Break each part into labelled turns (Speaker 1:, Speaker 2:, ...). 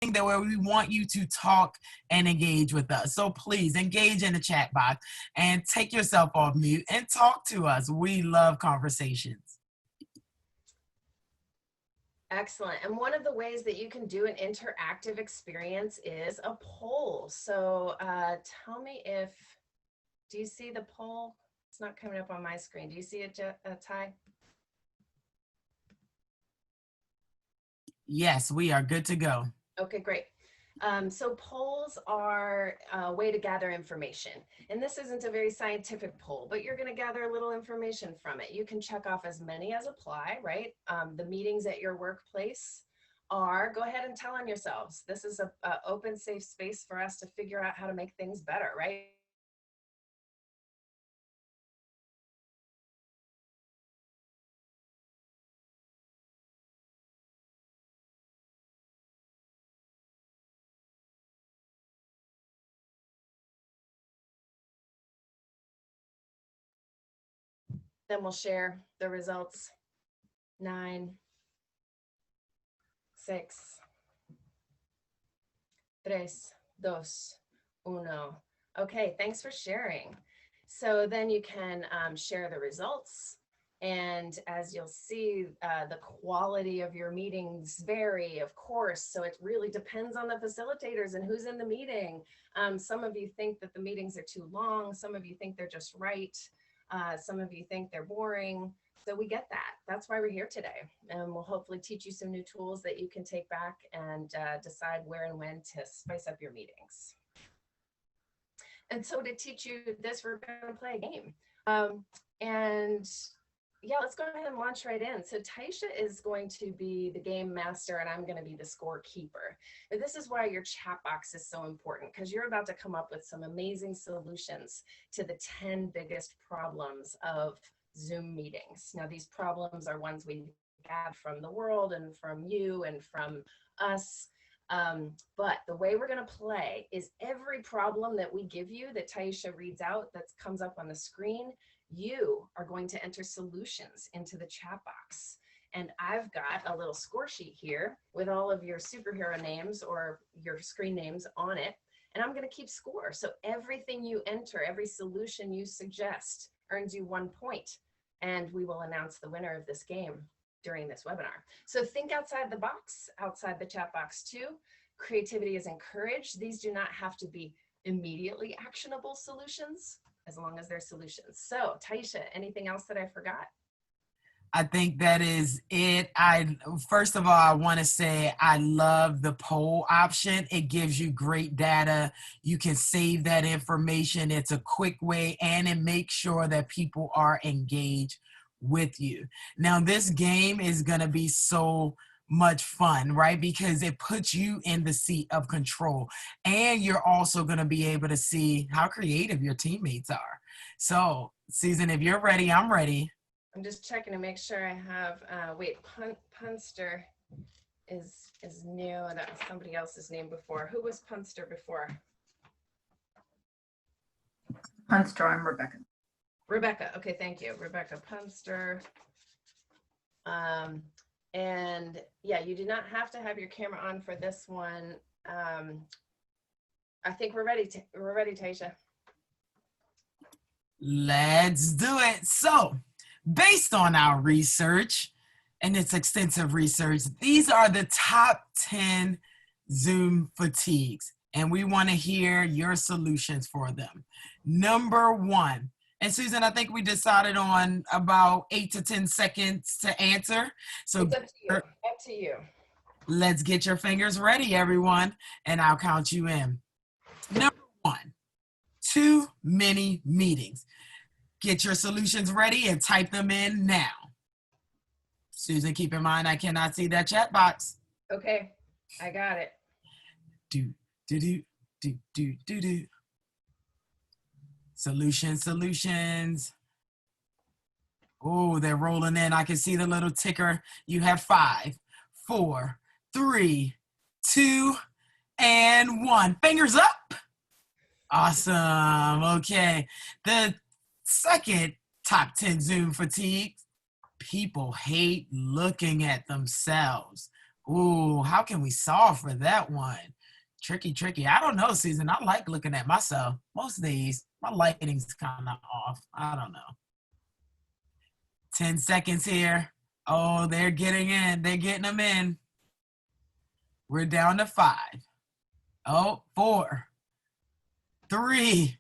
Speaker 1: that where we want you to talk and engage with us. So please engage in the chat box and take yourself off mute and talk to us. We love conversations.
Speaker 2: Excellent. And one of the ways that you can do an interactive experience is a poll. So tell me do you see the poll? It's not coming up on my screen. Do you see it, Ty?
Speaker 1: Yes, we are good to go.
Speaker 2: Okay, great. So polls are a way to gather information. And this isn't a very scientific poll, but you're going to gather a little information from it. You can check off as many as apply, right? The meetings at your workplace are, go ahead and tell on yourselves. This is an open, safe space for us to figure out how to make things better, right? Then we'll share the results. 9, 6, 3, 2, 1. Okay, thanks for sharing. So then you can share the results. And as you'll see, the quality of your meetings vary, of course. So it really depends on the facilitators and who's in the meeting. Some of you think that the meetings are too long. Some of you think they're just right. Some of you think they're boring. So we get that. That's why we're here today. And we'll hopefully teach you some new tools that you can take back and decide where and when to spice up your meetings. And so to teach you this, we're going to play a game. And yeah, let's go ahead and launch right in. So Tyecia is going to be the game master and I'm going to be the scorekeeper. But this is why your chat box is so important, because you're about to come up with some amazing solutions to the 10 biggest problems of Zoom meetings. Now, these problems are ones we have from the world and from you and from us. But the way we're going to play is every problem that we give you that Tyecia reads out that comes up on the screen, you are going to enter solutions into the chat box. And I've got a little score sheet here with all of your superhero names or your screen names on it. And I'm going to keep score. So everything you enter, every solution you suggest earns you 1 point. And we will announce the winner of this game during this webinar. So think outside the box, outside the chat box too. Creativity is encouraged. These do not have to be immediately actionable solutions, as long as they're solutions. So Tyecia, anything else that I forgot?
Speaker 1: I think that is it. First of all, I want to say I love the poll option. It gives you great data. You can save that information. It's a quick way, and it makes sure that people are engaged with you. Now, this game is going to be so much fun, right? Because it puts you in the seat of control, and you're also going to be able to see how creative your teammates are. So, Susan, if you're ready, I'm ready.
Speaker 2: I'm just checking to make sure I have, wait, Punster is new. That was somebody else's name before. Who was Punster before?
Speaker 3: Punster, I'm Rebecca.
Speaker 2: Rebecca, okay, thank you. Rebecca Punster. And yeah, you do not have to have your camera on for this one. I think we're ready, Tyecia.
Speaker 1: Let's do it. So, based on our research, and it's extensive research, these are the top 10 Zoom fatigues, and we want to hear your solutions for them. Number 1, and Susan, I think we decided on about 8 to 10 seconds to answer. So
Speaker 2: it's up to you. Up to you.
Speaker 1: Let's get your fingers ready, everyone, and I'll count you in. Number 1, too many meetings. Get your solutions ready and type them in now. Susan, keep in mind, I cannot see that chat box.
Speaker 2: Okay, I got it.
Speaker 1: Do. Solutions. Oh, they're rolling in. I can see the little ticker. You have 5, 4, 3, 2, and 1. Fingers up. Awesome. Okay. The second top 10 Zoom fatigue, people hate looking at themselves. Ooh, how can we solve for that one? Tricky, tricky. I don't know, Susan. I like looking at myself. Most days, my lighting's kind of off. I don't know. 10 seconds here. Oh, they're getting in. They're getting them in. We're down to 5. Oh, 4, 3.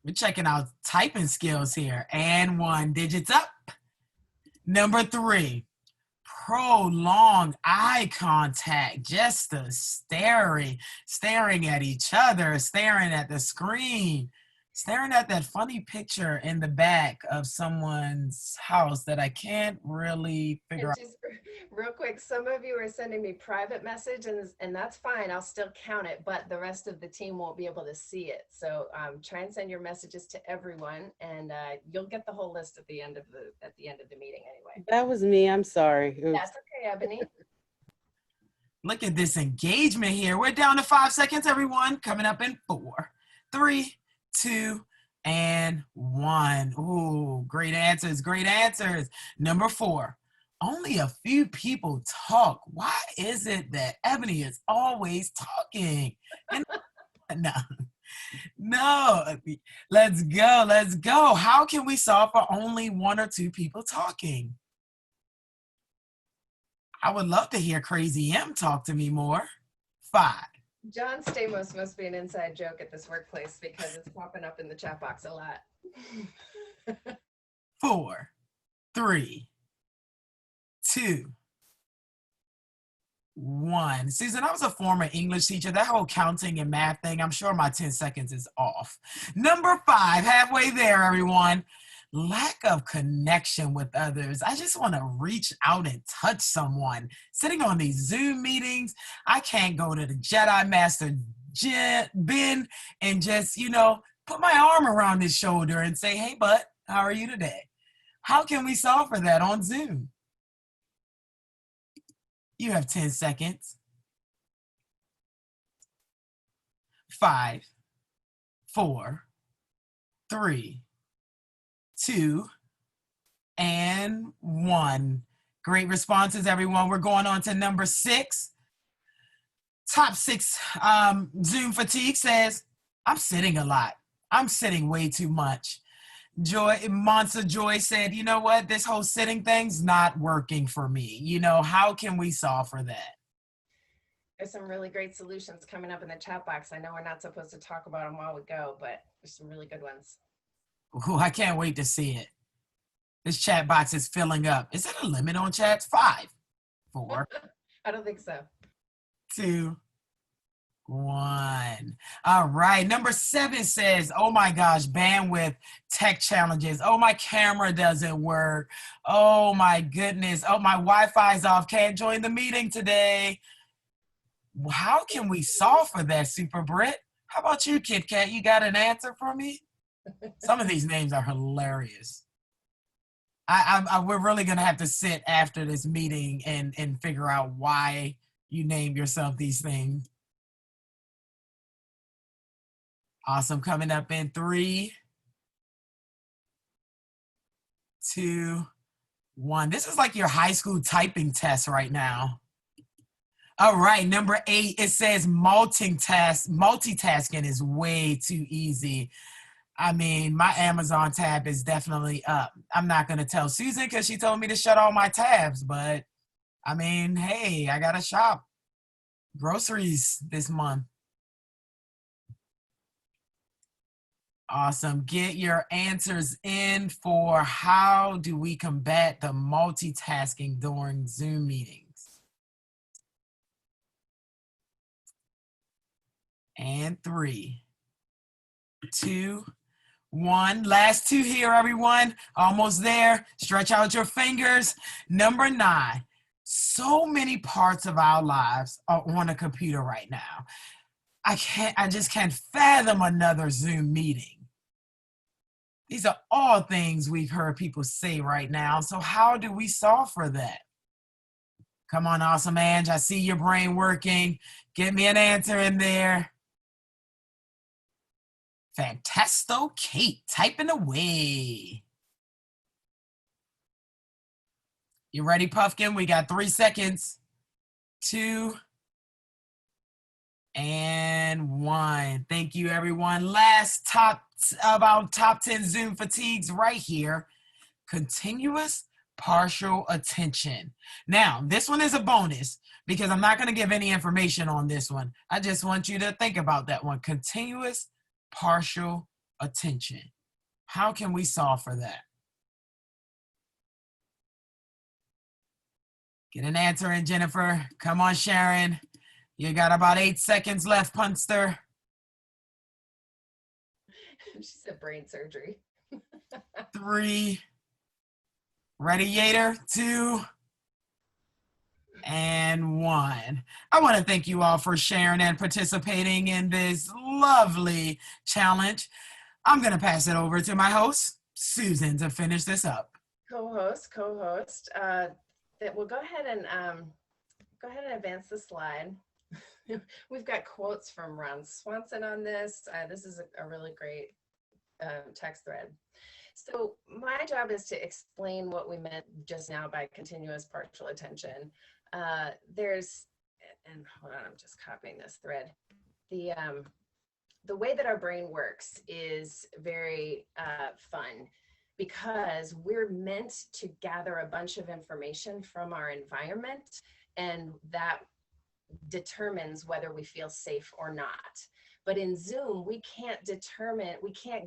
Speaker 1: We're checking out typing skills here. And 1. Digits up. Number 3. Prolonged eye contact, just the staring at each other, staring at the screen, staring at that funny picture in the back of someone's house that I can't really figure
Speaker 2: And
Speaker 1: out.
Speaker 2: just real quick, some of you are sending me private messages, and that's fine. I'll still count it, but the rest of the team won't be able to see it. So try and send your messages to everyone, and you'll get the whole list at the end of the meeting anyway.
Speaker 4: That was me. I'm sorry. Oops.
Speaker 2: That's okay, Ebony.
Speaker 1: Look at this engagement here. We're down to 5 seconds, everyone. Coming up in 4, 3, 2, and 1. Ooh, great answers, great answers. Number 4. Only a few people talk. Why is it that Ebony is always talking? And no, let's go, let's go. How can we solve for only 1 or 2 people talking? I would love to hear Crazy M talk to me more. 5.
Speaker 2: John Stamos must be an inside joke at this workplace because it's popping up in the chat box a lot.
Speaker 1: 4, 3, 2, 1. Susan, I was a former English teacher. That whole counting and math thing, I'm sure my 10 seconds is off. Number 5, halfway there, everyone. Lack of connection with others. I just want to reach out and touch someone. Sitting on these Zoom meetings, I can't go to the Jedi Master Ben and just, put my arm around his shoulder and say, hey, bud, how are you today? How can we solve for that on Zoom? You have 10 seconds. 5, 4, 3, 2, and 1. Great responses, everyone. We're going on to number 6. Top 6 Zoom fatigue says, I'm sitting a lot. I'm sitting way too much. Monster Joy said, you know what? This whole sitting thing's not working for me. How can we solve for that?
Speaker 2: There's some really great solutions coming up in the chat box. I know we're not supposed to talk about them while we go, but there's some really good ones.
Speaker 1: Ooh, I can't wait to see it. This chat box is filling up. Is there a limit on chats? 5, 4,
Speaker 2: I don't think so.
Speaker 1: 2, 1. All right. Number 7 says, oh my gosh, bandwidth tech challenges. Oh, my camera doesn't work. Oh my goodness. Oh, my Wi-Fi's off. Can't join the meeting today. How can we solve for that, Super Brit? How about you, Kit Kat? You got an answer for me? Some of these names are hilarious. We're really going to have to sit after this meeting and figure out why you name yourself these things. Awesome. Coming up in 3, 2, 1. This is like your high school typing test right now. All right. Number 8, it says multitasking is way too easy. I mean, my Amazon tab is definitely up. I'm not going to tell Susan because she told me to shut all my tabs, but I mean, hey, I got to shop groceries this month. Awesome. Get your answers in for how do we combat the multitasking during Zoom meetings. And 3, 2, 1. Last 2 here, everyone. Almost there. Stretch out your fingers. Number 9. So many parts of our lives are on a computer right now. I just can't fathom another Zoom meeting. These are all things we've heard people say right now. So how do we solve for that? Come on, Awesome Ange. I see your brain working. Get me an answer in there. Fantasto Kate, typing away. You ready, Puffkin? We got 3 seconds. 2, and 1. Thank you, everyone. Last of our top 10 Zoom fatigues right here. Continuous partial attention. Now, this one is a bonus because I'm not going to give any information on this one. I just want you to think about that one. Continuous partial attention. How can we solve for that? Get an answer in, Jennifer. Come on, Sharon. You got about 8 seconds left, Punster.
Speaker 2: She said brain surgery.
Speaker 1: 3. Ready, Yater? 2, and 1. I want to thank you all for sharing and participating in this lovely challenge. I'm going to pass it over to my host, Susan, to finish this up.
Speaker 2: Co-host. That we'll go ahead and advance the slide. We've got quotes from Ron Swanson on this. This is a really great text thread. So my job is to explain what we meant just now by continuous partial attention. And hold on, I'm just copying this thread. The way that our brain works is very fun because we're meant to gather a bunch of information from our environment, and that determines whether we feel safe or not. But in Zoom, we can't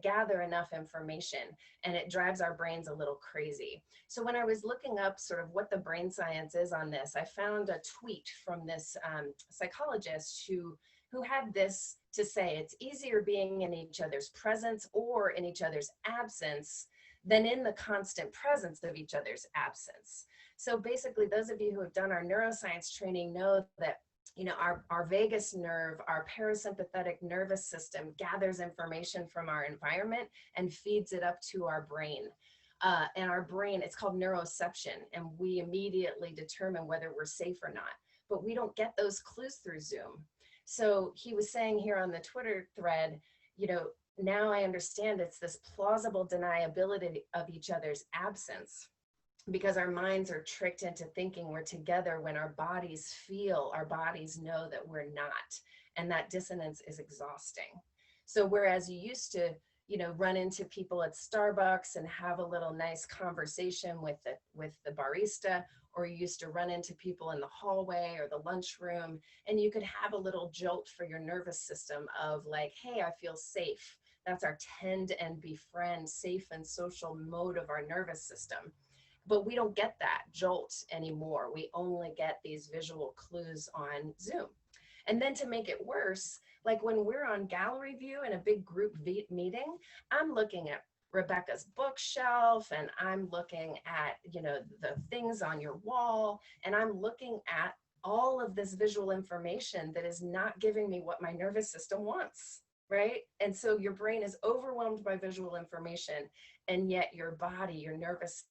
Speaker 2: gather enough information, and it drives our brains a little crazy. So when I was looking up sort of what the brain science is on this, I found a tweet from this psychologist who had this to say: it's easier being in each other's presence or in each other's absence than in the constant presence of each other's absence. So basically, those of you who have done our neuroscience training know that our vagus nerve, our parasympathetic nervous system, gathers information from our environment and feeds it up to our brain. And our brain, it's called neuroception, and we immediately determine whether we're safe or not. But we don't get those clues through Zoom. So he was saying here on the Twitter thread, now I understand it's this plausible deniability of each other's absence, because our minds are tricked into thinking we're together when our bodies know that we're not. And that dissonance is exhausting. So whereas you used to, run into people at Starbucks and have a little nice conversation with the barista, or you used to run into people in the hallway or the lunchroom, and you could have a little jolt for your nervous system of like, hey, I feel safe. That's our tend and befriend, safe and social mode of our nervous system. But we don't get that jolt anymore. We only get these visual clues on Zoom. And then to make it worse, like when we're on gallery view in a big group meeting, I'm looking at Rebecca's bookshelf, and I'm looking at, the things on your wall, and I'm looking at all of this visual information that is not giving me what my nervous system wants, right? And so your brain is overwhelmed by visual information, and yet your body, your nervous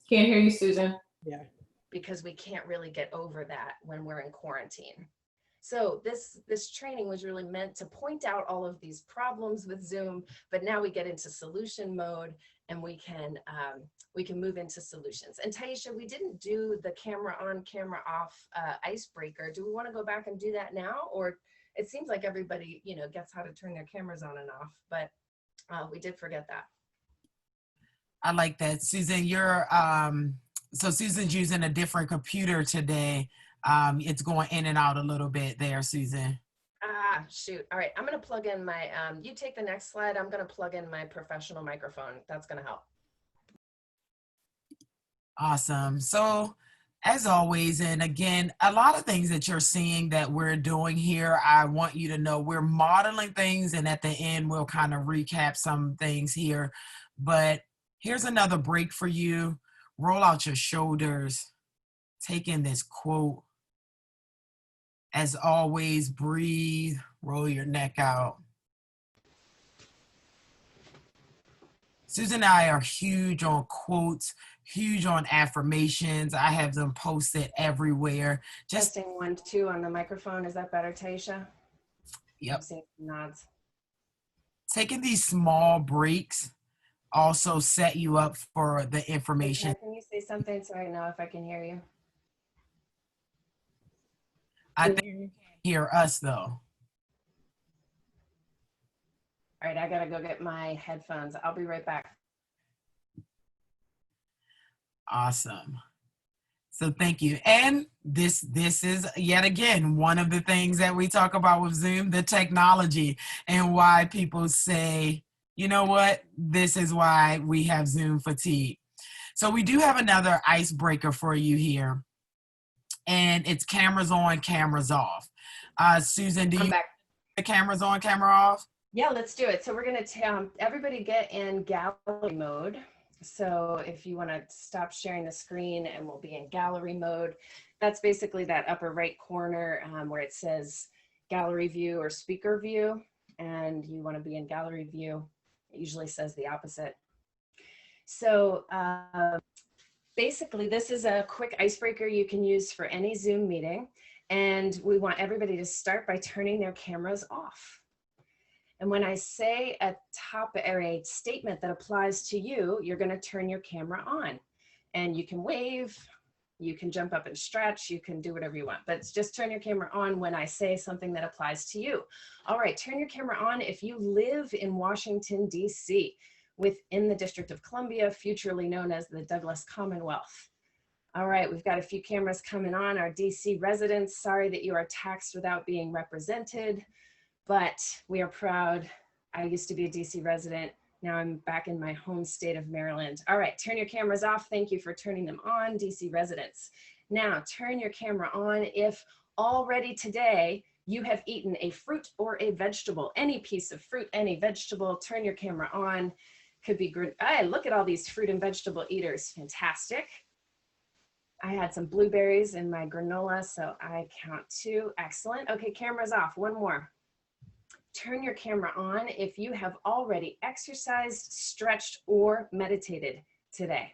Speaker 5: Can't hear you, Susan.
Speaker 4: Yeah.
Speaker 2: because we can't really get over that when we're in quarantine. So this training was really meant to point out all of these problems with Zoom, but now we get into solution mode, and we can move into solutions. And Tyecia, we didn't do the camera on, camera off icebreaker. Do we want to go back and do that now? Or it seems like everybody, gets how to turn their cameras on and off, but we did forget that.
Speaker 1: I like that. Susan, so Susan's using a different computer today. It's going in and out a little bit there, Susan.
Speaker 2: Shoot. All right, I'm going to plug in my, you take the next slide. I'm going to plug in my professional microphone. That's going to help.
Speaker 1: Awesome. So as always, and again, a lot of things that you're seeing that we're doing here, I want you to know we're modeling things, and at the end, we'll kind of recap some things here. But here's another break for you. Roll out your shoulders. Take in this quote. As always, breathe. Roll your neck out. Susan and I are huge on quotes, huge on affirmations. I have them posted everywhere. Just,
Speaker 2: Testing 1, 2 on the microphone. Is that better, Tyecia?
Speaker 1: yep.
Speaker 2: I'm seeing some nods.
Speaker 1: Taking these small breaks also set you up for the information.
Speaker 2: Tyecia, can you say something so I know if I can hear you?
Speaker 1: I think you can't hear us though.
Speaker 2: All right, I gotta go get my headphones. I'll be right back.
Speaker 1: Awesome. So thank you. And this is yet again one of the things that we talk about with Zoom, the technology, and why people say, you know what, this is why we have Zoom fatigue. So we do have another icebreaker for you here, and it's cameras on, cameras off. Susan, do
Speaker 2: I'm
Speaker 1: you
Speaker 2: back.
Speaker 1: the cameras on, camera off?
Speaker 2: Yeah, let's do it. So we're gonna everybody get in gallery mode. So if you wanna stop sharing the screen and we'll be in gallery mode, that's basically that upper right corner where it says gallery view or speaker view, and you wanna be in gallery view. It usually says the opposite. So basically this is a quick icebreaker you can use for any Zoom meeting. And we want everybody to start by turning their cameras off. And when I say a topic or a statement that applies to you, you're going to turn your camera on. And you can wave, you can jump up and stretch, you can do whatever you want, but just turn your camera on when I say something that applies to you. All right, turn your camera on if you live in Washington, D.C., within the District of Columbia, futurely known as the Douglas Commonwealth. All right, we've got a few cameras coming on. Our DC residents, sorry that you are taxed without being represented, but we are proud. I used to be a DC resident. Now I'm back in my home state of Maryland. All right, turn your cameras off. Thank you for turning them on, DC residents. Now turn your camera on if already today you have eaten a fruit or a vegetable, any piece of fruit, any vegetable, turn your camera on. Could be good. Hey, look at all these fruit and vegetable eaters, fantastic. I had some blueberries in my granola, so I count 2. Excellent. Okay, camera's off. One more. Turn your camera on if you have already exercised, stretched, or meditated today.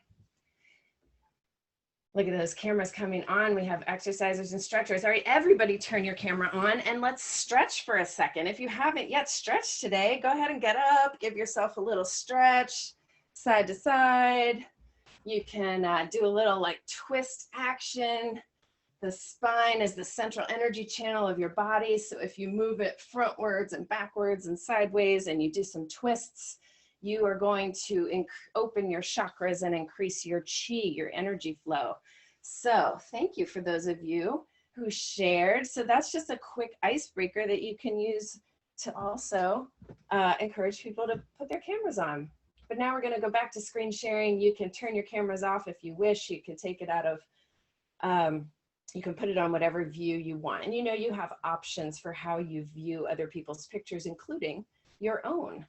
Speaker 2: Look at those cameras coming on. We have exercisers and stretchers. All right, everybody turn your camera on and let's stretch for a second. If you haven't yet stretched today, go ahead and get up, give yourself a little stretch, side to side. You can do a little like twist action. The spine is the central energy channel of your body. So if you move it frontwards and backwards and sideways and you do some twists, you are going to open your chakras and increase your chi, your energy flow. So thank you for those of you who shared. So that's just a quick icebreaker that you can use to also encourage people to put their cameras on. But now we're going to go back to screen sharing. You can turn your cameras off if you wish. You can take it out of, you can put it on whatever view you want. And you know, you have options for how you view other people's pictures, including your own.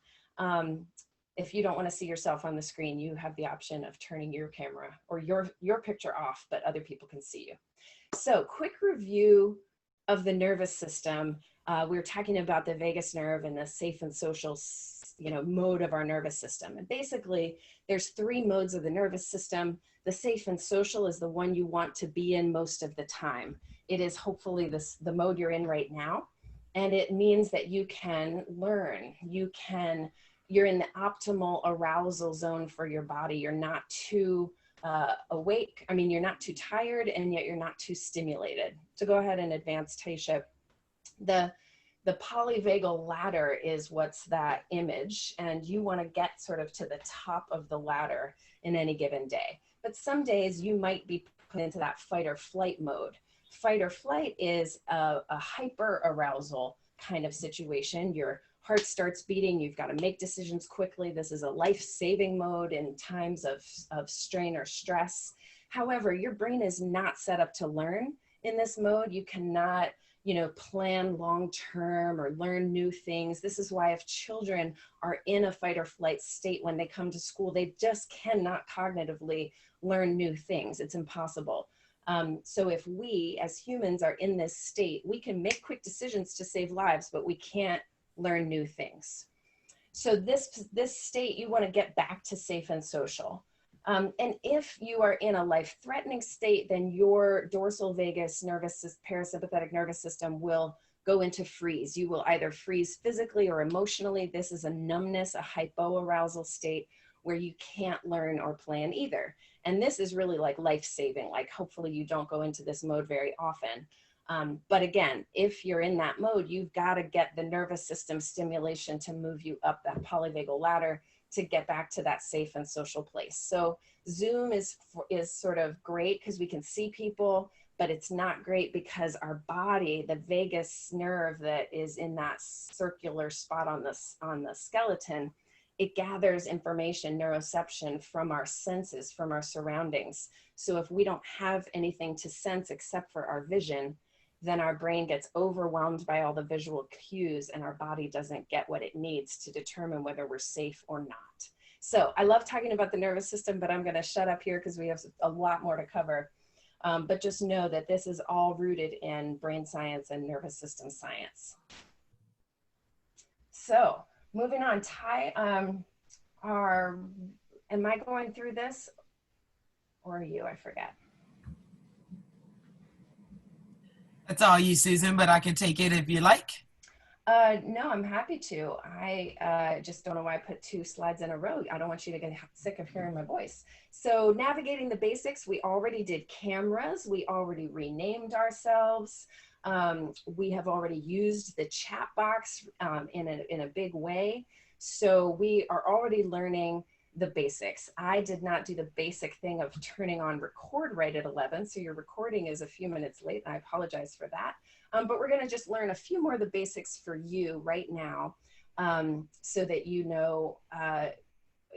Speaker 2: If you don't want to see yourself on the screen, you have the option of turning your camera or your picture off, but other people can see you. So quick review of the nervous system. We're talking about the vagus nerve and the safe and social mode of our nervous system. And basically, there's 3 modes of the nervous system. The safe and social is the one you want to be in most of the time. It is hopefully the mode you're in right now. And it means that you can learn. You're in the optimal arousal zone for your body. You're not too awake. I mean, you're not too tired, and yet you're not too stimulated. So go ahead and advance, Tyecia. The polyvagal ladder is what's that image, and you want to get sort of to the top of the ladder in any given day. But some days you might be put into that fight or flight mode. Fight or flight is a hyper arousal kind of situation. Your heart starts beating, you've got to make decisions quickly. This is a life-saving mode in times of strain or stress. However, your brain is not set up to learn in this mode. You cannot plan long-term or learn new things. This is why if children are in a fight or flight state when they come to school, they just cannot cognitively learn new things. It's impossible. So if we as humans are in this state, we can make quick decisions to save lives, but we can't learn new things. So this state, you want to get back to safe and social. And if you are in a life-threatening state, then your dorsal vagus parasympathetic nervous system will go into freeze. You will either freeze physically or emotionally. This is a numbness, a hypoarousal state where you can't learn or plan either. And this is really like life-saving. Like hopefully you don't go into this mode very often. But again, if you're in that mode, you've got to get the nervous system stimulation to move you up that polyvagal ladder to get back to that safe and social place. So Zoom is sort of great because we can see people, but it's not great because our body, the vagus nerve that is in that circular spot on the skeleton, it gathers information, neuroception from our senses, from our surroundings. So if we don't have anything to sense except for our vision, then our brain gets overwhelmed by all the visual cues and our body doesn't get what it needs to determine whether we're safe or not. So I love talking about the nervous system, but I'm gonna shut up here because we have a lot more to cover. But just know that this is all rooted in brain science and nervous system science. So moving on, Ty, am I going through this or are you? I forget.
Speaker 1: That's all you, Susan, but I can take it if you like.
Speaker 2: No, I'm happy to. I just don't know why I put 2 slides in a row. I don't want you to get sick of hearing my voice. So navigating the basics, we already did cameras. We already renamed ourselves. We have already used the chat box in a big way. So we are already learning the basics. I did not do the basic thing of turning on record right at 11. So your recording is a few minutes late and I apologize for that. But we're gonna just learn a few more of the basics for you right now so that you know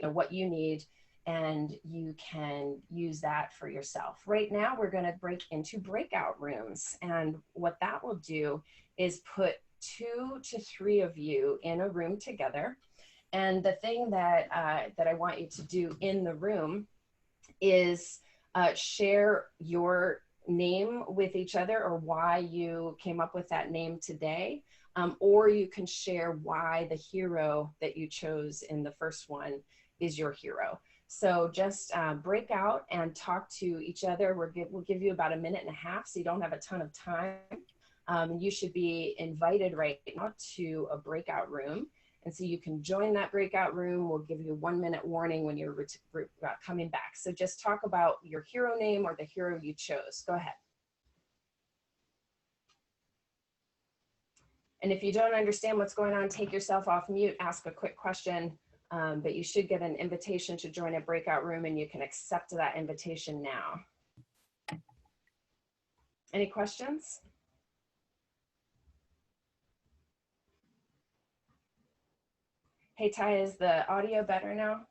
Speaker 2: what you need and you can use that for yourself. Right now, we're gonna break into breakout rooms. And what that will do is put 2 to 3 of you in a room together. And the thing that I want you to do in the room is share your name with each other or why you came up with that name today. Or you can share why the hero that you chose in the first one is your hero. So just break out and talk to each other. We'll give you about 1.5 minutes, so you don't have a ton of time. You should be invited right now to a breakout room. And so you can join that breakout room. We'll give you a 1-minute warning when you're coming back. So just talk about your hero name or the hero you chose. Go ahead. And if you don't understand what's going on, take yourself off mute, ask a quick question, but you should get an invitation to join a breakout room and you can accept that invitation now. Any questions? Hey, Ty, is the audio better now?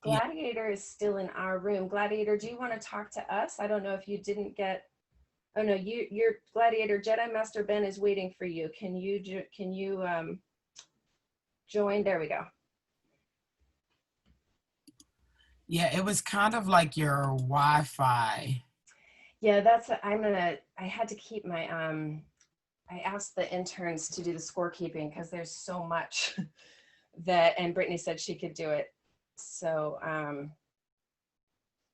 Speaker 2: Gladiator is still in our room. Gladiator, do you want to talk to us? I don't know if you didn't get, oh no, your Gladiator, Jedi Master Ben is waiting for you. Can you join? There we go.
Speaker 1: Yeah, it was kind of like your Wi-Fi.
Speaker 2: Yeah, I had to keep my, I asked the interns to do the scorekeeping because there's so much and Brittany said she could do it. So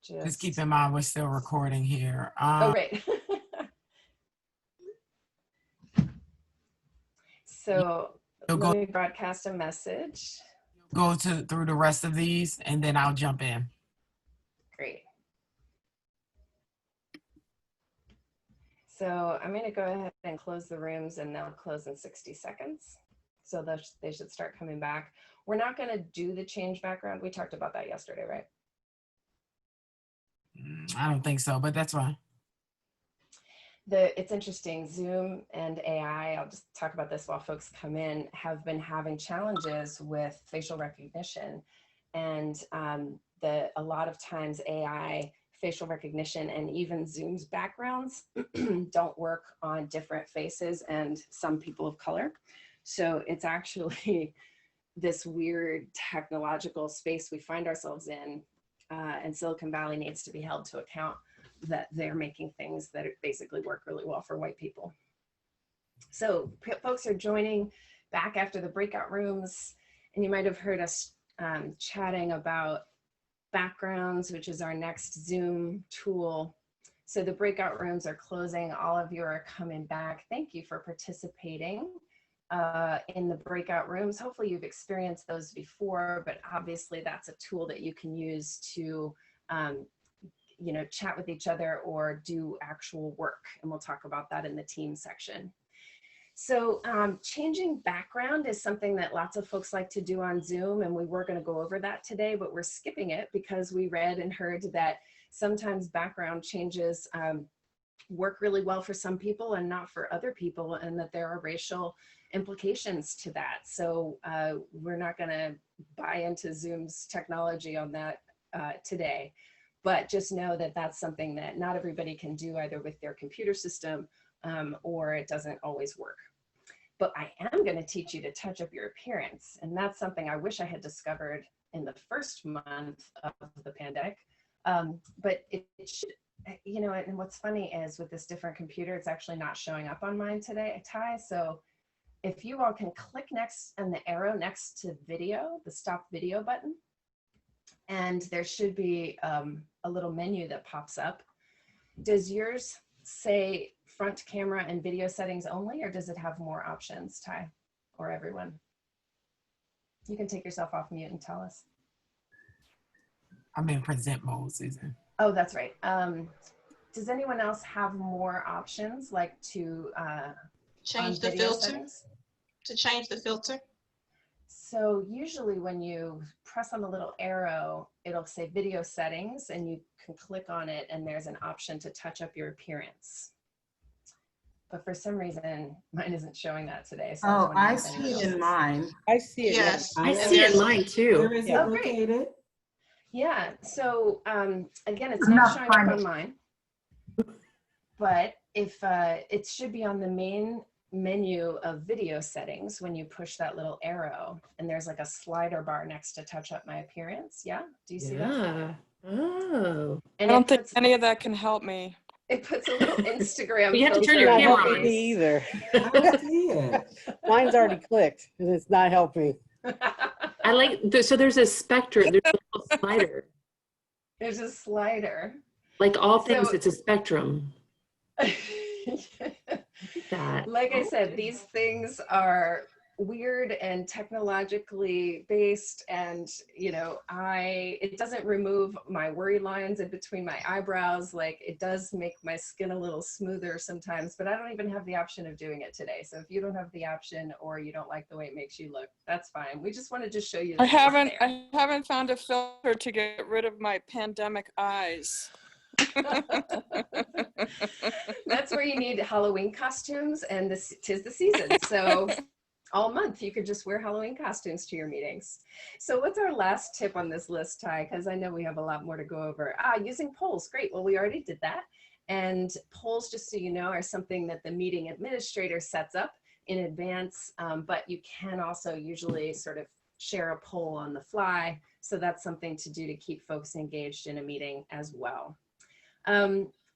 Speaker 1: Just keep in mind, we're still recording here.
Speaker 2: Oh, right. So let me broadcast a message.
Speaker 1: Go through the rest of these and then I'll jump in.
Speaker 2: Great. So I'm going to go ahead and close the rooms and they'll close in 60 seconds. So they should start coming back. We're not going to do the change background. We talked about that yesterday, right?
Speaker 1: I don't think so, but that's fine.
Speaker 2: It's interesting, Zoom and AI, I'll just talk about this while folks come in, have been having challenges with facial recognition. And a lot of times AI facial recognition and even Zoom's backgrounds don't work on different faces and some people of color. So it's actually this weird technological space we find ourselves in, and Silicon Valley needs to be held to account that they're making things that basically work really well for white people. So folks are joining back after the breakout rooms. And you might have heard us chatting about backgrounds, which is our next Zoom tool. So the breakout rooms are closing. All of you are coming back. Thank you for participating in the breakout rooms. Hopefully you've experienced those before, but obviously that's a tool that you can use to you know, chat with each other or do actual work. And we'll talk about that in the team section. So changing background is something that lots of folks like to do on Zoom, and we were going to go over that today, but we're skipping it because we read and heard that sometimes background changes work really well for some people and not for other people, and that there are racial implications to that. So we're not going to buy into Zoom's technology on that today, but just know that that's something that not everybody can do either with their computer system or it doesn't always work. But I am going to teach you to touch up your appearance. And that's something I wish I had discovered in the first month of the pandemic. But it should, you know, and what's funny is with this different computer, it's actually not showing up on mine today, Ty. So if you all can click next and the arrow next to video, the stop video button, and there should be a little menu that pops up. Does yours say front camera and video settings only, or does it have more options, Ty, or everyone? You can take yourself off mute and tell us.
Speaker 1: I'm in present mode, Susan.
Speaker 2: Oh, that's right. Does anyone else have more options, like to
Speaker 6: change the
Speaker 2: video
Speaker 6: filter?
Speaker 2: settings?
Speaker 6: To change the filter?
Speaker 2: So usually when you press on the little arrow, it'll say video settings, and you can click on it and there's an option to touch up your appearance. But for some reason, mine isn't showing that today. So
Speaker 3: Oh, I
Speaker 2: was wondering if
Speaker 3: see
Speaker 2: anyone
Speaker 3: it in
Speaker 2: else's-
Speaker 3: mine.
Speaker 4: I see it.
Speaker 6: Yes.
Speaker 3: I
Speaker 6: And
Speaker 3: see it in
Speaker 6: there's-
Speaker 3: mine too.
Speaker 5: Where is it
Speaker 2: Oh, great.
Speaker 5: located?
Speaker 2: Yeah, so again, it's
Speaker 3: I'm
Speaker 2: not
Speaker 3: not
Speaker 2: showing up
Speaker 3: finding
Speaker 2: on
Speaker 3: it.
Speaker 2: mine, but if it should be on the main menu of video settings when you push that little arrow, and there's like a slider bar next to touch up my appearance. Yeah, do you see that?
Speaker 7: Yeah. Oh.
Speaker 2: And
Speaker 8: I don't
Speaker 2: it
Speaker 8: think
Speaker 2: puts,
Speaker 8: any of that can help me.
Speaker 2: it puts a little Instagram
Speaker 7: You have to
Speaker 2: filter
Speaker 7: turn your
Speaker 2: on
Speaker 4: Not
Speaker 7: camera
Speaker 2: your
Speaker 7: on.
Speaker 4: helping me
Speaker 2: face.
Speaker 4: either.
Speaker 5: I don't see it.
Speaker 4: Mine's already clicked and it's not helping.
Speaker 7: I like, so there's a spectrum, there's a little slider.
Speaker 2: There's a slider.
Speaker 7: Like all things,
Speaker 2: So-
Speaker 7: it's a spectrum. That.
Speaker 2: Like I said, these things are weird and technologically based, and you know, it doesn't remove my worry lines in between my eyebrows. Like, it does make my skin a little smoother sometimes, but I don't even have the option of doing it today. So if you don't have the option, or you don't like the way it makes you look, that's fine. We just wanted to show you that
Speaker 8: I
Speaker 2: it's
Speaker 8: haven't
Speaker 2: there.
Speaker 8: found a filter to get rid of my pandemic eyes.
Speaker 2: That's where you need Halloween costumes, and this 'tis the season. So all month you could just wear Halloween costumes to your meetings. So what's our last tip on this list, Ty? Because I know we have a lot more to go over. Using polls. Great. Well, we already did that. And polls, just so you know, are something that the meeting administrator sets up in advance, but you can also usually sort of share a poll on the fly. So that's something to do to keep folks engaged in a meeting as well.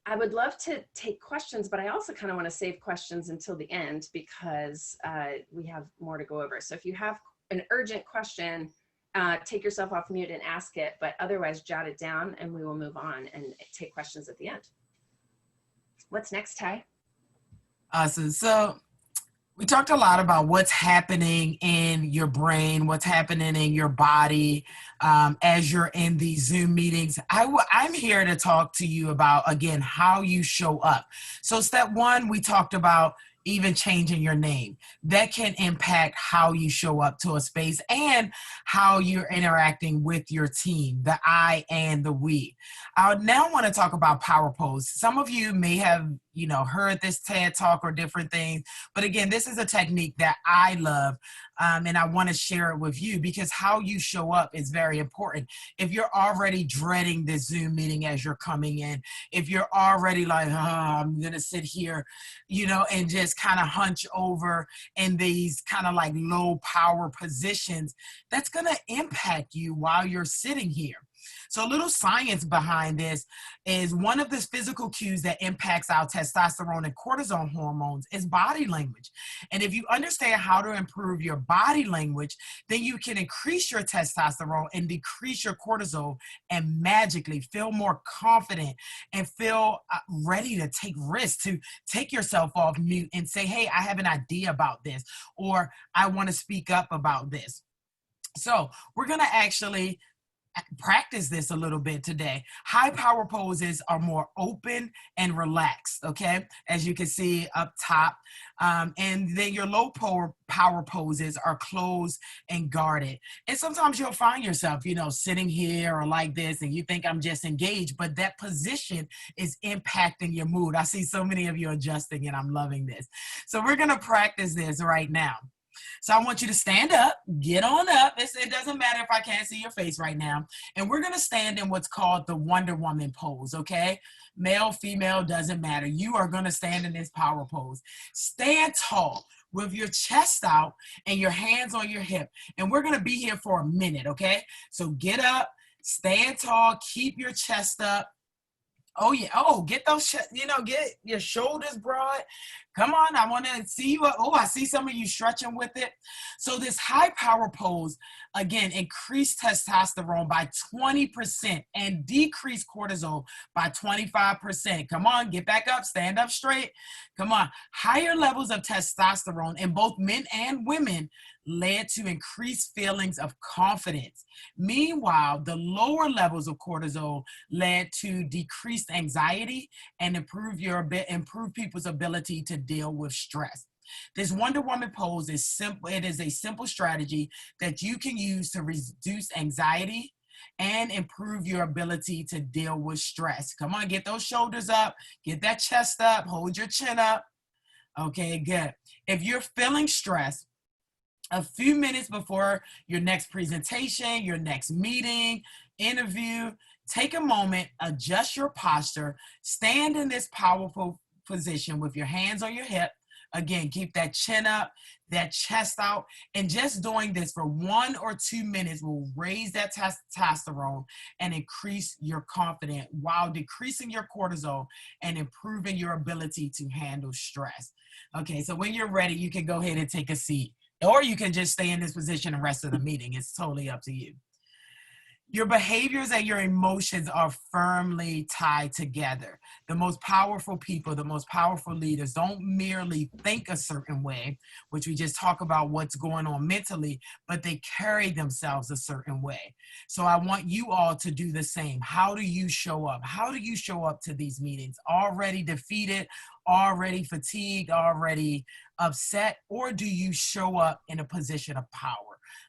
Speaker 2: I would love to take questions, but I also kind of want to save questions until the end because we have more to go over. So if you have an urgent question, take yourself off mute and ask it, but otherwise jot it down and we will move on and take questions at the end. What's next, Ty?
Speaker 1: Awesome. So we talked a lot about what's happening in your brain, what's happening in your body as you're in these Zoom meetings. I'm here to talk to you about, again, how you show up. So step one, we talked about even changing your name. That can impact how you show up to a space and how you're interacting with your team, the I and the we. I now want to talk about power pose. Some of you may have, heard this TED talk or different things, but again, this is a technique that I love, and I want to share it with you because how you show up is very important. If you're already dreading this Zoom meeting as you're coming in, if you're already like, I'm gonna sit here, and just kind of hunch over in these kind of like low power positions, that's gonna impact you while you're sitting here. So a little science behind this is one of the physical cues that impacts our testosterone and cortisol hormones is body language. And if you understand how to improve your body language, then you can increase your testosterone and decrease your cortisol and magically feel more confident and feel ready to take risks, to take yourself off mute and say, hey, I have an idea about this, or I want to speak up about this. So we're going to actually practice this a little bit today. High power poses are more open and relaxed, okay? As you can see up top. And then your low power poses are closed and guarded. And sometimes you'll find yourself, sitting here or like this, and you think I'm just engaged, but that position is impacting your mood. I see so many of you adjusting, and I'm loving this. So we're gonna practice this right now. So I want you to stand up, get on up. It doesn't matter if I can't see your face right now. And we're going to stand in what's called the Wonder Woman pose, okay? Male, female, doesn't matter. You are going to stand in this power pose. Stand tall with your chest out and your hands on your hip. And we're going to be here for a minute, okay? So get up, stand tall, keep your chest up. Oh, yeah. Oh, get those, get your shoulders broad. Come on. I want to see you. Oh, I see some of you stretching with it. So this high power pose, again, increase testosterone by 20% and decrease cortisol by 25%. Come on, get back up, stand up straight. Come on. Higher levels of testosterone in both men and women led to increased feelings of confidence. Meanwhile, the lower levels of cortisol led to decreased anxiety and improve people's ability to deal with stress. This Wonder Woman pose is simple. It is a simple strategy that you can use to reduce anxiety and improve your ability to deal with stress. Come on, get those shoulders up, get that chest up, hold your chin up. Okay, good. If you're feeling stressed, a few minutes before your next presentation, your next meeting, interview, take a moment, adjust your posture, stand in this powerful position with your hands on your hip. Again, keep that chin up, that chest out, and just doing this for 1 or 2 minutes will raise that testosterone and increase your confidence while decreasing your cortisol and improving your ability to handle stress. Okay, so when you're ready, you can go ahead and take a seat. Or you can just stay in this position the rest of the meeting. It's totally up to you. Your behaviors and your emotions are firmly tied together. The most powerful people, the most powerful leaders don't merely think a certain way, which we just talk about what's going on mentally, but they carry themselves a certain way. So I want you all to do the same. How do you show up? How do you show up to these meetings? Already defeated, already fatigued, already upset, or do you show up in a position of power?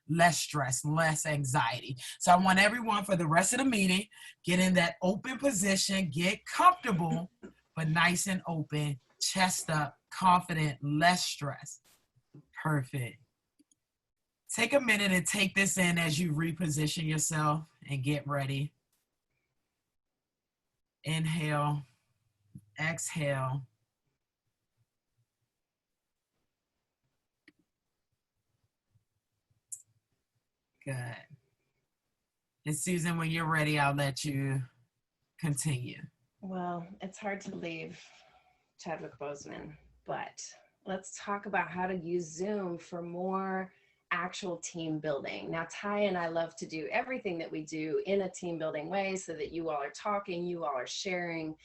Speaker 1: Less stress, less anxiety. So I want everyone for the rest of the meeting, get in that open position, get comfortable, but nice and open, chest up, confident, less stress. Perfect. Take a minute and take this in as you reposition yourself and get ready. Inhale, exhale. Good. And Susan, when you're ready, I'll let you continue.
Speaker 2: Well, it's hard to leave Chadwick Boseman, but let's talk about how to use Zoom for more actual team building. Now, Ty and I love to do everything that we do in a team building way so that you all are talking, you all are sharing,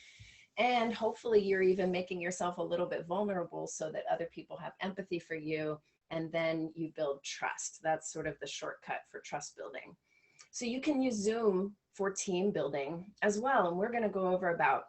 Speaker 2: and hopefully you're even making yourself a little bit vulnerable so that other people have empathy for you. And then you build trust. That's sort of the shortcut for trust building. So you can use Zoom for team building as well. And we're going to go over about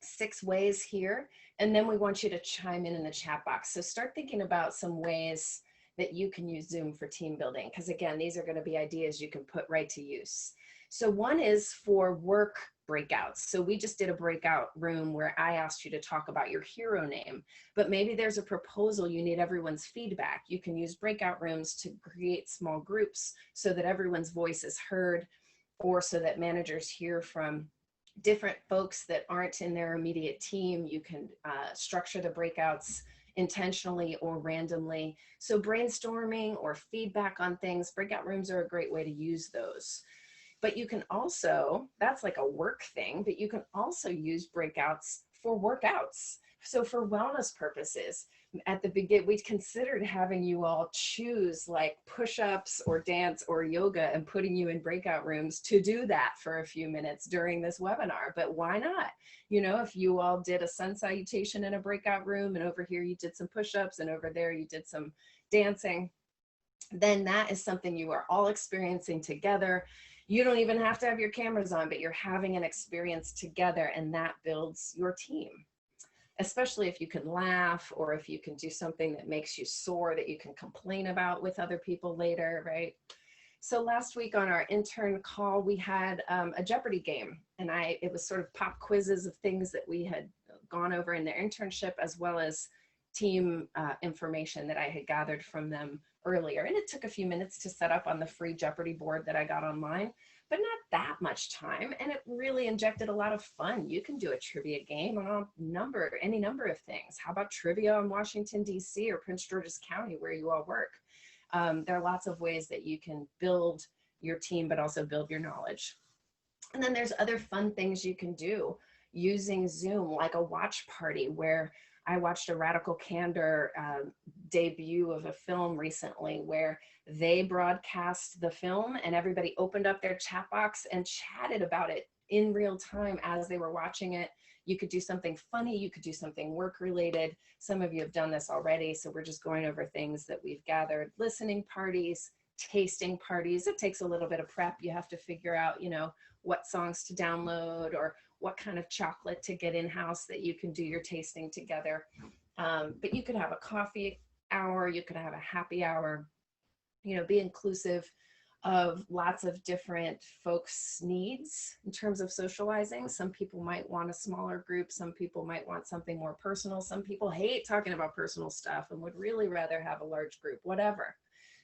Speaker 2: 6 ways here. And then we want you to chime in the chat box. So start thinking about some ways that you can use Zoom for team building. Because again, these are going to be ideas you can put right to use. So one is for work breakouts. So we just did a breakout room where I asked you to talk about your hero name, but maybe there's a proposal you need everyone's feedback. You can use breakout rooms to create small groups so that everyone's voice is heard, or so that managers hear from different folks that aren't in their immediate team. You can structure the breakouts intentionally or randomly. So brainstorming or feedback on things, breakout rooms are a great way to use those. But you can also, that's like a work thing, but you can also use breakouts for workouts. So for wellness purposes, at the beginning, we considered having you all choose like push-ups or dance or yoga and putting you in breakout rooms to do that for a few minutes during this webinar. But why not? You know, if you all did a sun salutation in a breakout room, and over here you did some push-ups, and over there you did some dancing, then that is something you are all experiencing together. You don't even have to have your cameras on, but you're having an experience together, and that builds your team. Especially if you can laugh, or if you can do something that makes you sore that you can complain about with other people later, right? So last week on our intern call, we had a Jeopardy game, and it was sort of pop quizzes of things that we had gone over in their internship, as well as team information that I had gathered from them earlier. And it took a few minutes to set up on the free Jeopardy board that I got online, but not that much time. And it really injected a lot of fun. You can do a trivia game on any number of things. How about trivia in Washington, D.C. or Prince George's County, where you all work? There are lots of ways that you can build your team, but also build your knowledge. And then there's other fun things you can do using Zoom, like a watch party, where I watched a Radical Candor debut of a film recently where they broadcast the film and everybody opened up their chat box and chatted about it in real time as they were watching it. You could do something funny, you could do something work related. Some of you have done this already, so we're just going over things that we've gathered. Listening parties, tasting parties. It takes a little bit of prep. You have to figure out, you know, what songs to download or what kind of chocolate to get in-house that you can do your tasting together. But you could have a coffee hour, you could have a happy hour, you know, be inclusive of lots of different folks' needs in terms of socializing. Some people might want a smaller group, some people might want something more personal, some people hate talking about personal stuff and would really rather have a large group, whatever.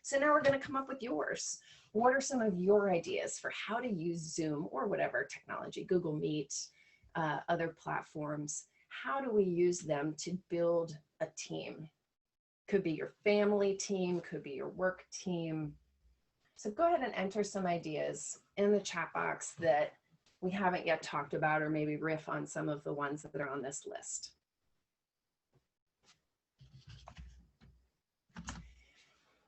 Speaker 2: So now we're going to come up with yours. What are some of your ideas for how to use Zoom or whatever technology, Google Meet, other platforms? How do we use them to build a team? Could be your family team, could be your work team. So go ahead and enter some ideas in the chat box that we haven't yet talked about, or maybe riff on some of the ones that are on this list.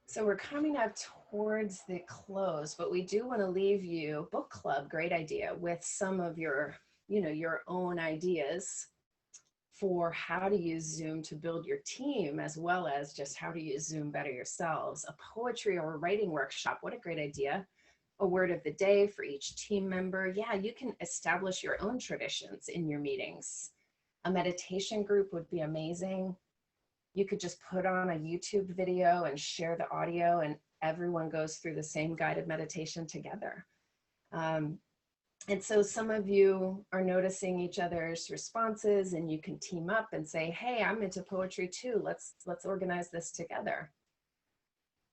Speaker 2: So we're coming up towards the close, but we do want to leave you, book club, great idea, with some of your, you know, your own ideas for how to use Zoom to build your team, as well as just how to use Zoom better yourselves. A poetry or a writing workshop, what a great idea. A word of the day for each team member. Yeah, you can establish your own traditions in your meetings. A meditation group would be amazing. You could just put on a YouTube video and share the audio, and everyone goes through the same guided meditation together. And so some of you are noticing each other's responses, and you can team up and say, hey, I'm into poetry too. Let's organize this together.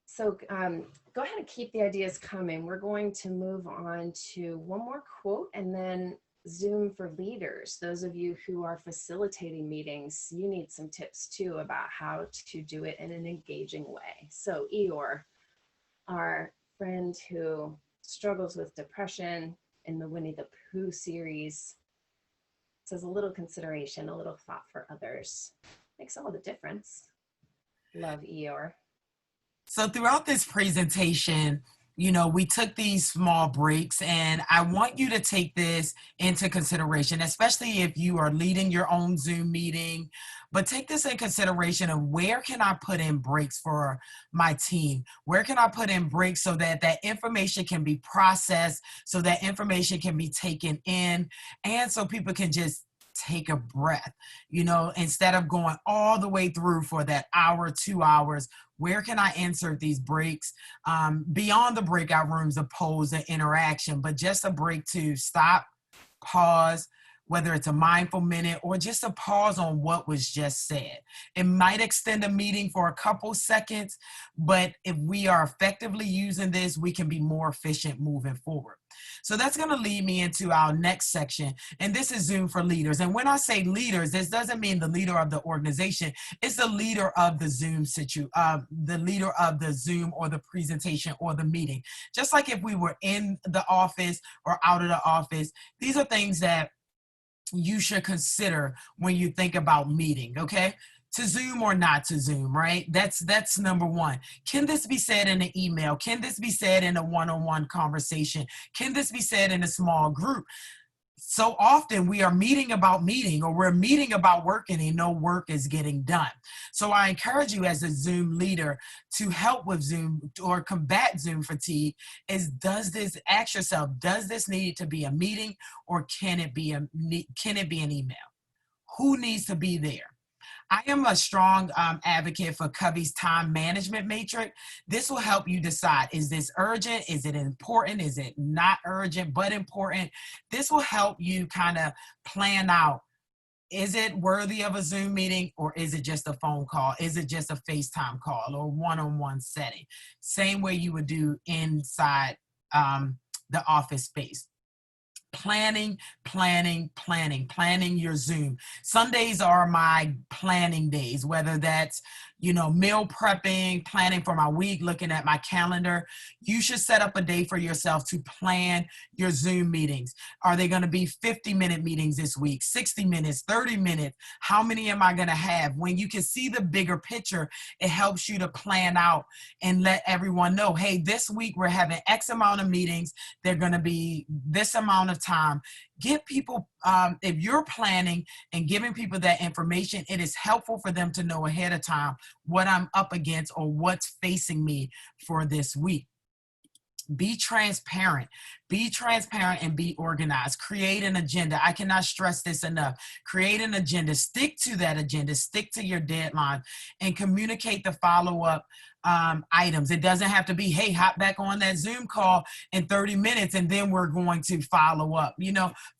Speaker 2: So go ahead and keep the ideas coming. We're going to move on to one more quote, and then Zoom for leaders. Those of you who are facilitating meetings, you need some tips too about how to do it in an engaging way. So Eeyore, our friend who struggles with depression in the Winnie the Pooh series, says a little consideration, a little thought for others makes all the difference. Love Eeyore.
Speaker 1: So throughout this presentation, you know, we took these small breaks, and I want you to take this into consideration, especially if you are leading your own Zoom meeting, but take this in consideration of where can I put in breaks for my team? Where can I put in breaks so that that information can be processed, so that information can be taken in, and so people can just take a breath, you know, instead of going all the way through for that hour, 2 hours. Where can I insert these breaks beyond the breakout rooms of polls and interaction, but just a break to stop, pause, whether it's a mindful minute or just a pause on what was just said. It might extend a meeting for a couple seconds, but if we are effectively using this, we can be more efficient moving forward. So that's going to lead me into our next section, and this is Zoom for leaders. And when I say leaders, this doesn't mean the leader of the organization. It's the leader of the Zoom the leader of the Zoom or the presentation or the meeting. Just like if we were in the office or out of the office, these are things that you should consider when you think about meeting, okay? To Zoom or not to Zoom, right? That's number one. Can this be said in an email? Can this be said in a one-on-one conversation? Can this be said in a small group? So often we are meeting about meeting, or we're meeting about working and no work is getting done. So I encourage you as a Zoom leader to help with Zoom or combat Zoom fatigue is, ask yourself, does this need to be a meeting, or can it be an email? Who needs to be there? I am a strong advocate for Covey's time management matrix. This will help you decide, is this urgent? Is it important? Is it not urgent but important? This will help you kind of plan out, is it worthy of a Zoom meeting, or is it just a phone call? Is it just a FaceTime call or one-on-one setting? Same way you would do inside the office space. Planning your Zoom. Sundays are my planning days, whether that's, meal prepping, planning for my week, looking at my calendar. You should set up a day for yourself to plan your Zoom meetings. Are they going to be 50-minute meetings this week, 60 minutes, 30 minutes? How many am I going to have? When you can see the bigger picture, it helps you to plan out and let everyone know, hey, this week we're having X amount of meetings. They're going to be this amount of time. Give people, if you're planning and giving people that information, it is helpful for them to know ahead of time what I'm up against or what's facing me for this week. Be transparent and be organized. Create an agenda. I cannot stress this enough. Create an agenda, stick to that agenda, stick to your deadline, and communicate the follow-up items. It doesn't have to be, hey, hop back on that Zoom call in 30 minutes and then we're going to follow up.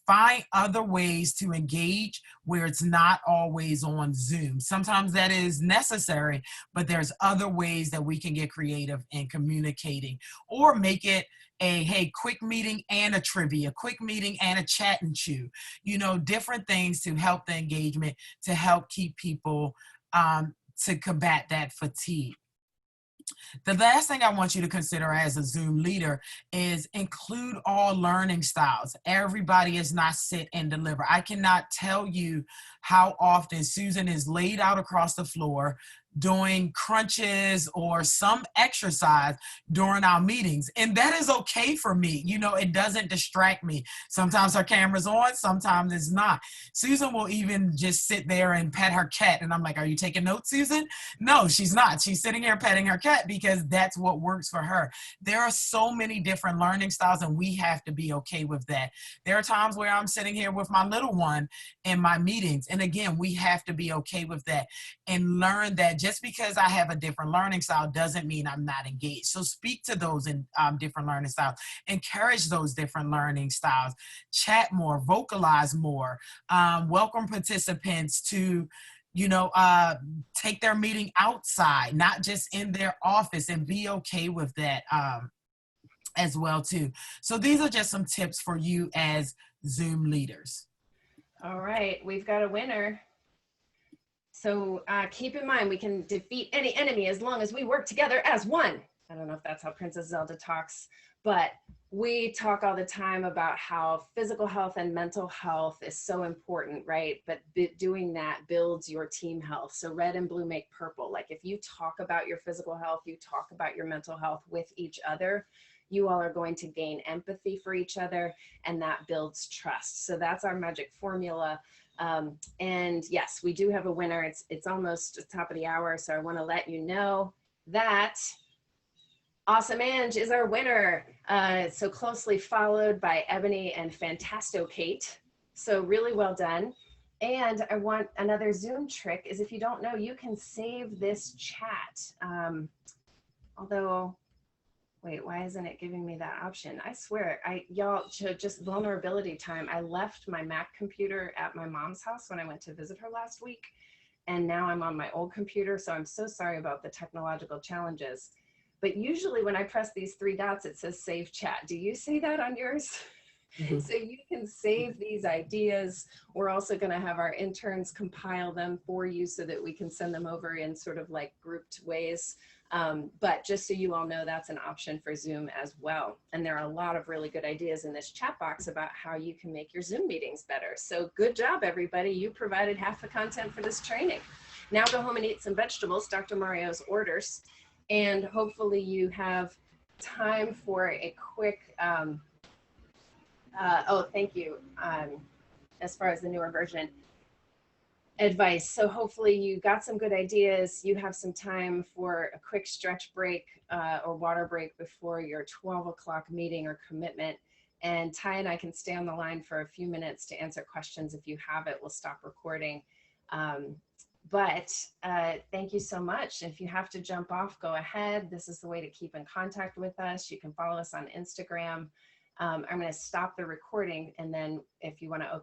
Speaker 1: Find other ways to engage where it's not always on Zoom. Sometimes that is necessary, but there's other ways that we can get creative in communicating, or make it a, hey, quick meeting and a trivia, quick meeting and a chat and chew, different things to help the engagement, to help keep people to combat that fatigue. The last thing I want you to consider as a Zoom leader is include all learning styles. Everybody is not sit and deliver. I cannot tell you how often Susan is laid out across the floor doing crunches or some exercise during our meetings. And that is okay for me. It doesn't distract me. Sometimes her camera's on, sometimes it's not. Susan will even just sit there and pet her cat. And I'm like, are you taking notes, Susan? No, she's not. She's sitting here petting her cat because that's what works for her. There are so many different learning styles, and we have to be okay with that. There are times where I'm sitting here with my little one in my meetings. And again, we have to be okay with that and learn that just because I have a different learning style doesn't mean I'm not engaged. So speak to those in different learning styles. Encourage those different learning styles. Chat more, vocalize more. Welcome participants to take their meeting outside, not just in their office, and be okay with that as well too. So these are just some tips for you as Zoom leaders.
Speaker 2: All right, we've got a winner. So keep in mind, we can defeat any enemy as long as we work together as one. I don't know if that's how Princess Zelda talks, but we talk all the time about how physical health and mental health is so important, right? But doing that builds your team health. So red and blue make purple. Like if you talk about your physical health, you talk about your mental health with each other, you all are going to gain empathy for each other, and that builds trust. So that's our magic formula. And yes, we do have a winner. It's almost the top of the hour, so I want to let you know that Awesome Ange is our winner. So closely followed by Ebony and Fantasto Kate. So really well done. And I want another Zoom trick is, if you don't know, you can save this chat. Although Wait, why isn't it giving me that option? I swear, y'all, just vulnerability time. I left my Mac computer at my mom's house when I went to visit her last week. And now I'm on my old computer. So I'm so sorry about the technological challenges. But usually when I press these three dots, it says save chat. Do you see that on yours? So you can save these ideas. We're also going to have our interns compile them for you so that we can send them over in sort of like grouped ways. But just so you all know, that's an option for Zoom as well. And there are a lot of really good ideas in this chat box about how you can make your Zoom meetings better. So good job, everybody. You provided half the content for this training. Now go home and eat some vegetables, Dr. Mario's orders, and hopefully you have time for a quick, oh, thank you. As far as the newer version advice. So hopefully you got some good ideas. You have some time for a quick stretch break or water break before your 12 o'clock meeting or commitment. And Ty and I can stay on the line for a few minutes to answer questions. If you have it, we'll stop recording. But thank you so much. If you have to jump off, go ahead. This is the way to keep in contact with us. You can follow us on Instagram. I'm going to stop the recording, and then if you want to open